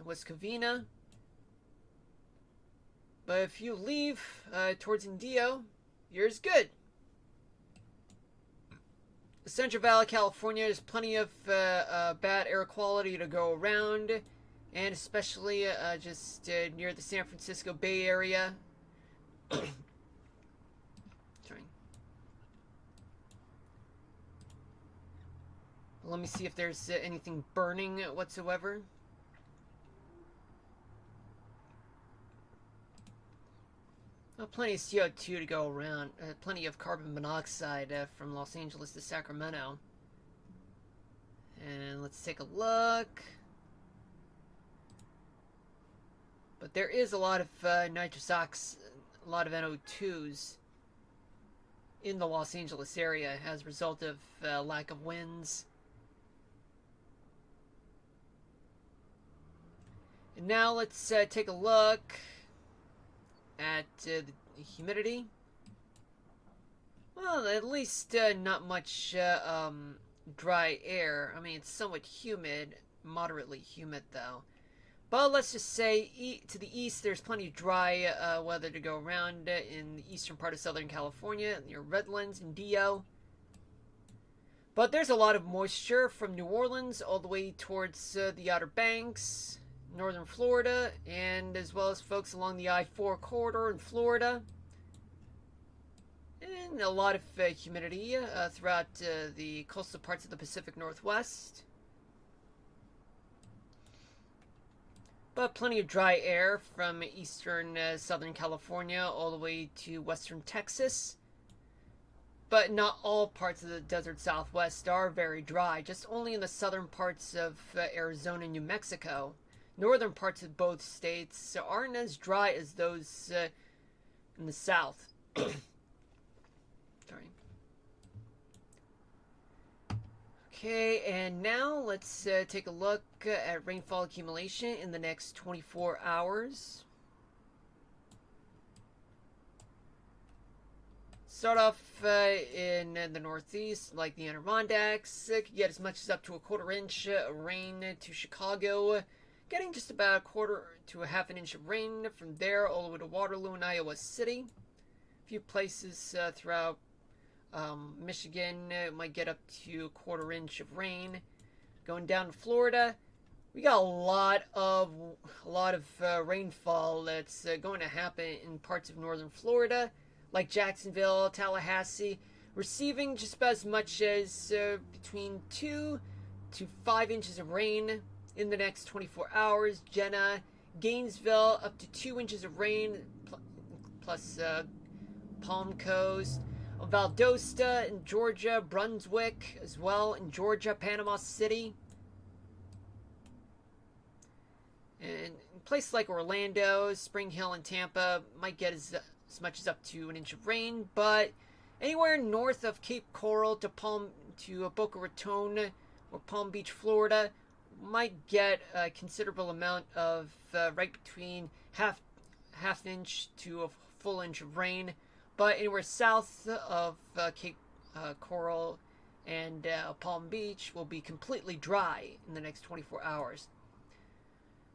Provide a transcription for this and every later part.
West Covina. But if you leave towards Indio, you're as good. Central Valley, California, there's plenty of bad air quality to go around, and especially just near the San Francisco Bay Area. Sorry. Let me see if there's anything burning whatsoever. Well, plenty of CO2 to go around. Plenty of carbon monoxide from Los Angeles to Sacramento. And let's take a look. But there is a lot of nitrous oxide, a lot of NO2s in the Los Angeles area as a result of lack of winds. And now let's take a look at the humidity. Well, at least not much dry air. I mean, it's somewhat humid, moderately humid though. But let's just say to the east, there's plenty of dry weather to go around in the eastern part of Southern California, near Redlands and Dio. But there's a lot of moisture from New Orleans all the way towards the Outer Banks, northern Florida, and as well as folks along the I-4 corridor in Florida. And a lot of humidity throughout the coastal parts of the Pacific Northwest. But plenty of dry air from eastern Southern California all the way to western Texas. But not all parts of the desert Southwest are very dry, just only in the southern parts of Arizona and New Mexico. Northern parts of both states aren't as dry as those in the south. Sorry. Okay, and now let's take a look at rainfall accumulation in the next 24 hours. Start off in the northeast, like the Adirondacks. Could get as much as up to a quarter inch of rain to Chicago. Getting just about a quarter to a half an inch of rain from there all the way to Waterloo and Iowa City. A few places throughout Michigan might get up to a quarter inch of rain. Going down to Florida, we got a lot of rainfall that's going to happen in parts of northern Florida, like Jacksonville, Tallahassee, receiving just about as much as between 2 to 5 inches of rain in the next 24 hours. Jenna, Gainesville, up to 2 inches of rain, plus Palm Coast, Valdosta in Georgia, Brunswick as well in Georgia, Panama City. And in places like Orlando, Spring Hill, and Tampa might get as much as up to an inch of rain, but anywhere north of Cape Coral to Boca Raton or Palm Beach, Florida, might get a considerable amount of right between half inch to a full inch of rain. But anywhere south of Cape Coral and Palm Beach will be completely dry in the next 24 hours.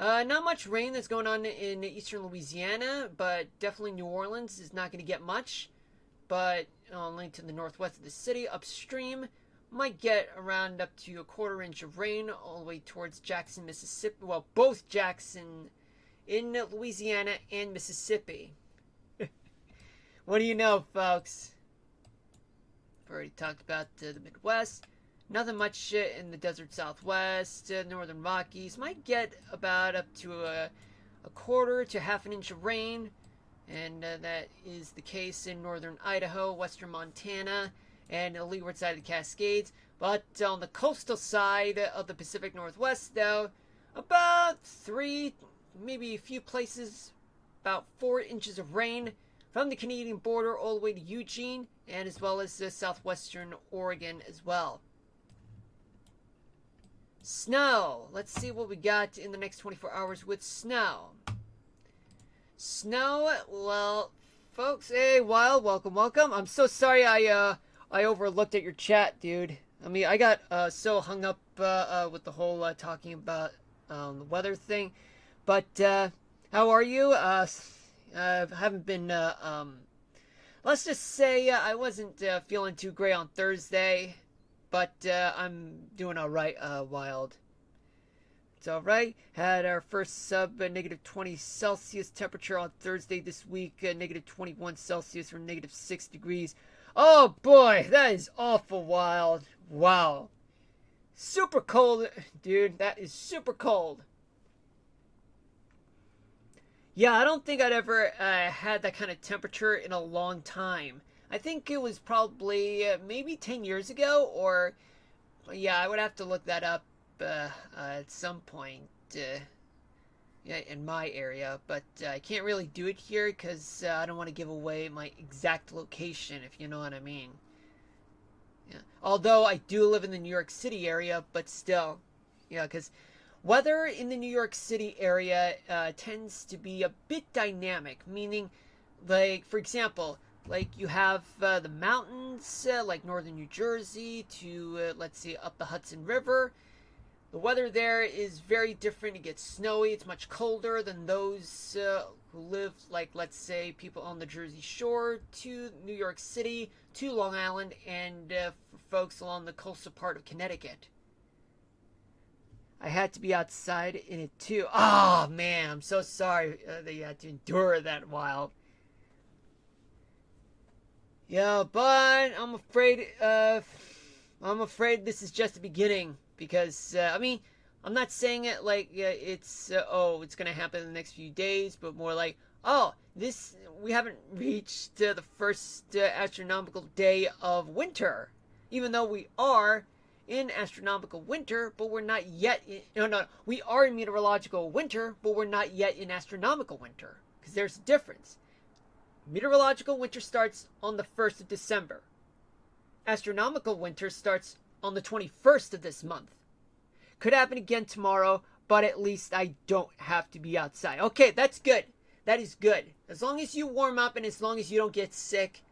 Not much rain that's going on in eastern Louisiana, but definitely New Orleans is not going to get much. But only to the northwest of the city, upstream, might get around up to a quarter inch of rain all the way towards Jackson, Mississippi. Well, both Jackson in Louisiana and Mississippi. What do you know, folks? I've already talked about the Midwest. Nothing much in the desert Southwest, Northern Rockies. Might get about up to a quarter to half an inch of rain. And that is the case in northern Idaho, western Montana, and the leeward side of the Cascades. But on the coastal side of the Pacific Northwest, though, about 3, maybe a few places, about 4 inches of rain from the Canadian border all the way to Eugene, and as well as southwestern Oregon as well. Snow. Let's see what we got in the next 24 hours with snow. Snow, well, folks, hey, Wild, welcome. I'm so sorry I overlooked at your chat, dude. I got so hung up with the whole talking about the weather thing. But how are you? Haven't been. Let's just say I wasn't feeling too great on Thursday, but I'm doing all right. Wild. It's all right. Had our first sub negative 20 Celsius temperature on Thursday this week. Negative 21 Celsius or negative 6 degrees. Oh boy, that is awful wild. Wow. Super cold, dude. That is super cold. Yeah, I don't think I'd ever had that kind of temperature in a long time. I think it was probably maybe 10 years ago, or yeah, I would have to look that up at some point yeah, in my area, but I can't really do it here because I don't want to give away my exact location, if you know what I mean. Yeah. Although I do live in the New York City area, but still, yeah, because weather in the New York City area tends to be a bit dynamic, meaning, like, for example, like you have the mountains, like northern New Jersey, to, let's see, up the Hudson River. The weather there is very different. It gets snowy. It's much colder than those who live, like, let's say, people on the Jersey Shore to New York City to Long Island, and for folks along the coastal part of Connecticut. I had to be outside in it too. Oh man, I'm so sorry that you had to endure that wild. Yeah, but I'm afraid this is just the beginning because I mean, I'm not saying it like it's oh, it's gonna happen in the next few days, but more like oh, this we haven't reached the first astronomical day of winter, even though we are in astronomical winter, but we're not yet. No, we are in meteorological winter, but we're not yet in astronomical winter because there's a difference. Meteorological winter starts on the 1st of December. Astronomical winter starts on the 21st of this month. Could happen again tomorrow, but at least I don't have to be outside. Okay, that's good. That is good. As long as you warm up and as long as you don't get sick,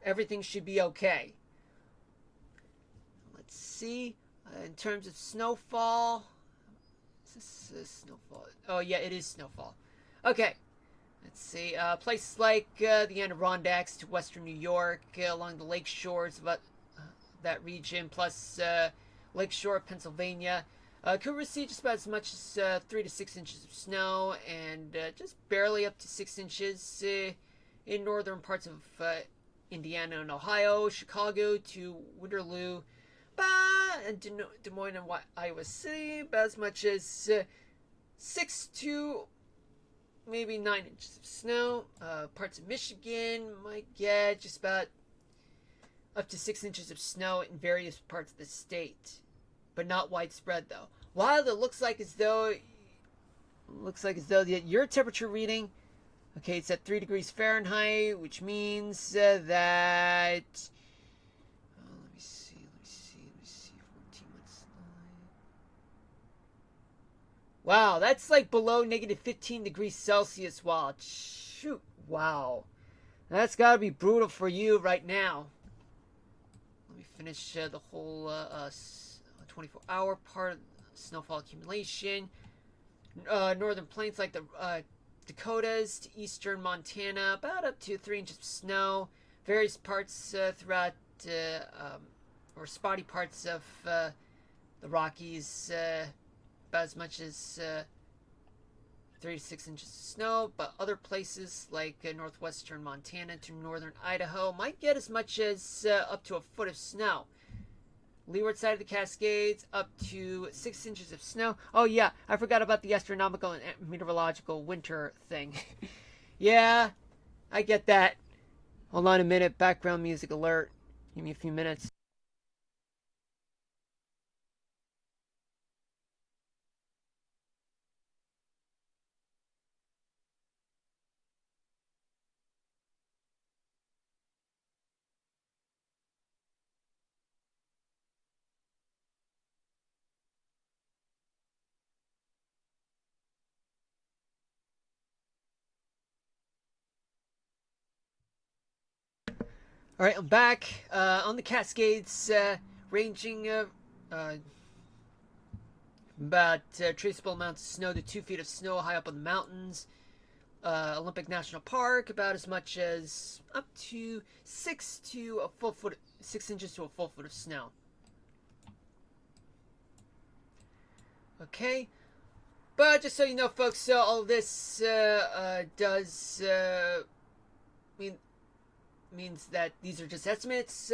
everything should be okay. Let's see. In terms of snowfall, is this snowfall? Oh, yeah, it is snowfall. Okay, let's see. Places like the Adirondacks to western New York, along the lake shores of that region, plus Lakeshore, Pennsylvania, could receive just about as much as 3 to 6 inches of snow, and just barely up to 6 inches in northern parts of Indiana and Ohio, Chicago to Winterloo, and Des Moines and Iowa City, about as much as 6 to maybe 9 inches of snow. Parts of Michigan might get just about up to 6 inches of snow in various parts of the state, but not widespread though. While it looks like as though your temperature reading, okay, it's at 3 degrees Fahrenheit, which means that let me see, 14 months. Wow, that's like below negative 15 degrees Celsius. Wow, shoot, wow, that's got to be brutal for you right now. Let me finish the whole 24-hour part of snowfall accumulation. Northern plains like the Dakotas to eastern Montana, about up to 3 inches of snow. Various parts throughout, or spotty parts of the Rockies, about as much as 3 to 6 inches of snow, but other places like northwestern Montana to northern Idaho might get as much as up to a foot of snow. Leeward side of the Cascades, up to 6 inches of snow. Oh yeah, I forgot about the astronomical and meteorological winter thing. Yeah, I get that. Hold on a minute, background music alert. Give me a few minutes. All right, I'm back on the Cascades, ranging uh, About traceable amounts of snow to 2 feet of snow high up on the mountains. Olympic National Park, about as much as up to 6 inches to a full foot of snow. Okay, but just so you know, folks, all this does means that these are just estimates.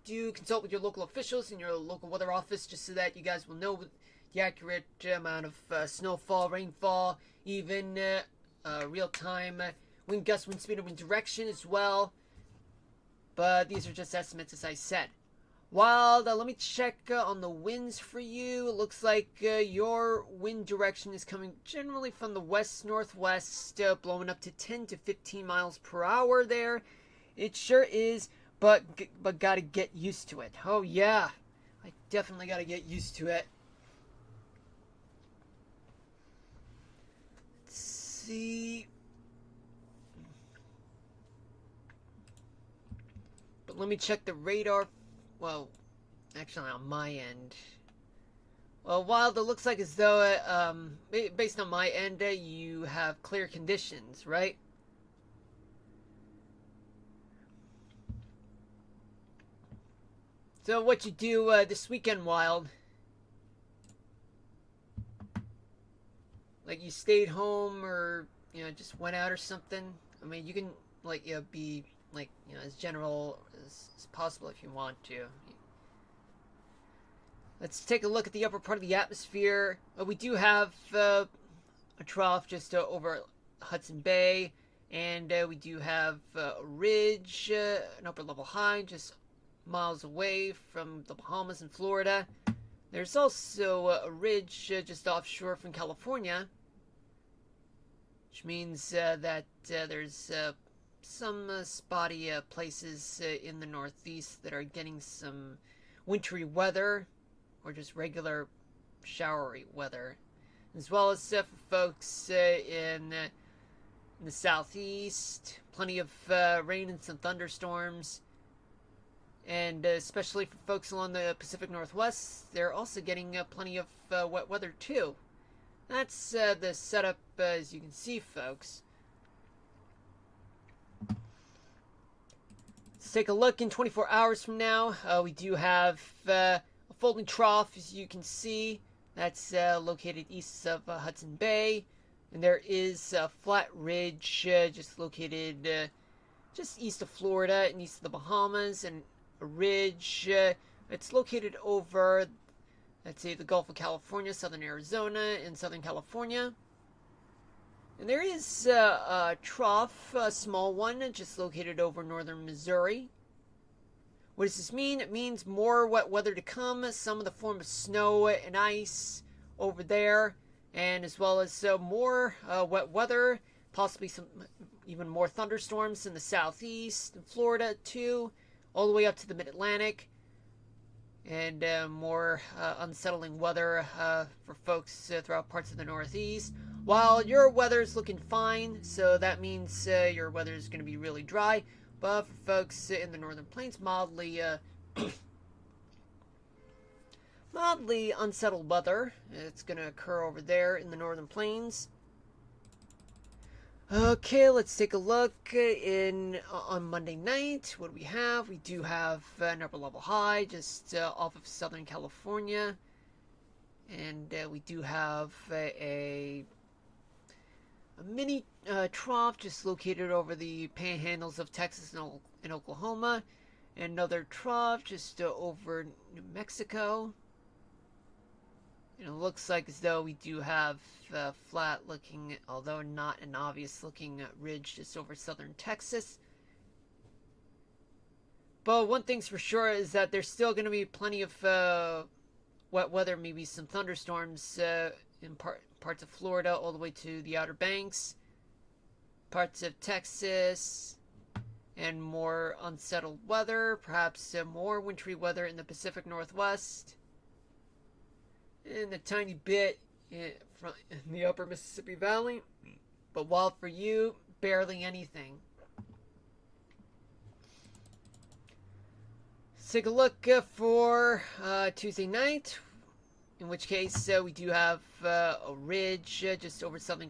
Do consult with your local officials in your local weather office, just so that you guys will know the accurate amount of snowfall, rainfall, even real-time wind gust, wind speed, and wind direction as well. But these are just estimates, as I said. While let me check on the winds for you. It looks like your wind direction is coming generally from the west-northwest, blowing up to 10 to 15 miles per hour there. It sure is, but gotta get used to it. Oh yeah, I definitely gotta get used to it. Let's see. But let me check the radar. Well, actually on my end. Well, Wild, it looks like as though, based on my end, you have clear conditions, right? So what you do this weekend, Wild? Like you stayed home, or just went out or something? I mean, you can be as general as possible if you want to. Let's take a look at the upper part of the atmosphere. We do have a trough just over Hudson Bay, and we do have a ridge, an upper level high, just miles away from the Bahamas and Florida. There's also a ridge just offshore from California, which means that there's some spotty places in the Northeast that are getting some wintry weather, or just regular showery weather, as well as for folks in the Southeast, plenty of rain and some thunderstorms. And especially for folks along the Pacific Northwest, they're also getting plenty of wet weather too. That's the setup, as you can see, folks. Let's take a look in 24 hours from now. We do have a folding trough, as you can see. That's located east of Hudson Bay. And there is a flat ridge just located just east of Florida and east of the Bahamas, and a ridge. It's located over, let's say, the Gulf of California, southern Arizona, and southern California. And there is a trough, a small one, just located over northern Missouri. What does this mean? It means more wet weather to come, some of the form of snow and ice over there, and as well as more wet weather, possibly some even more thunderstorms in the southeast and Florida too, all the way up to the mid-Atlantic, and more unsettling weather for folks throughout parts of the Northeast. While your weather is looking fine, so that means your weather is going to be really dry, but for folks in the Northern Plains, mildly unsettled weather. It's going to occur over there in the Northern Plains. Okay, let's take a look on Monday night. What do we have? We do have an upper level high just off of Southern California, and we do have a mini trough just located over the panhandles of Texas and Oklahoma, and another trough just over New Mexico. And it looks like as though we do have a flat looking, although not an obvious looking ridge just over southern Texas. But one thing's for sure is that there's still going to be plenty of wet weather, maybe some thunderstorms in parts of Florida all the way to the Outer Banks, parts of Texas, and more unsettled weather, perhaps more wintry weather in the Pacific Northwest, and a tiny bit in the upper Mississippi Valley, but wild for you, barely anything. Let's take a look for Tuesday night. in which case we do have a ridge just over Southern